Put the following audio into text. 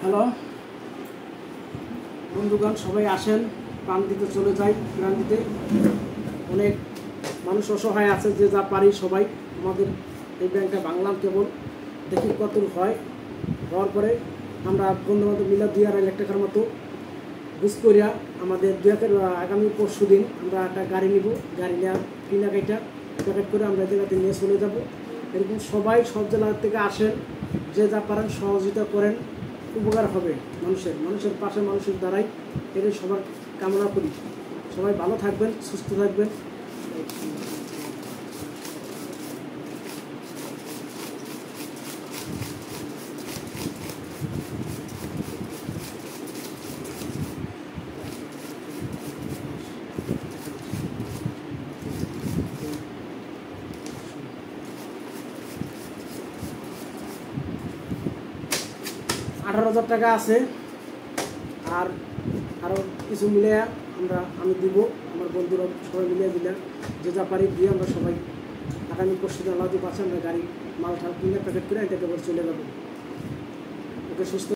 Hello বন্ধুগণ, সবাই আসেন, প্রাণ দিতে চলে যাই। প্রাণ দিতে অনেক মানুষ অসহায় আছে, যে যা পারি সবাই আমাদের এই ব্যাংকটা ভাঙলাম, কেবল দেখি কত হয়। হওয়ার পরে আমরা বন্ধুবান্ধব মিলে 2.5 লাখ টাকার মতো বুঝ করিয়া আমাদের আগামী পরশু দিন আমরা একটা গাড়ি নিব। গাড়ি নেওয়ার কিনা গাড়িটা প্যাকেট করে আমরা জায়গাতে নিয়ে চলে যাব। এরকম সবাই সব জেলা থেকে আসেন, যে যা পারেন সহযোগিতা করেন, উপকার হবে মানুষের পাশে, মানুষের দ্বারাই। এটাই সবার কামনা করি। সবাই ভালো থাকবেন, সুস্থ থাকবেন। 18,000 টাকা আছে, আর আরও কিছু মিলে আমি দিব, আমার বন্ধুরা সবাই মিলিয়ে দিলে যে যা পারি দিয়ে আমরা সবাই আগামী পরশু দিন আল্লাহ পাশে আমরা গাড়ি মাল ঠাল কিনে প্যাকেট করে এটা কেবল চলে যাবো। ওকে সুস্থ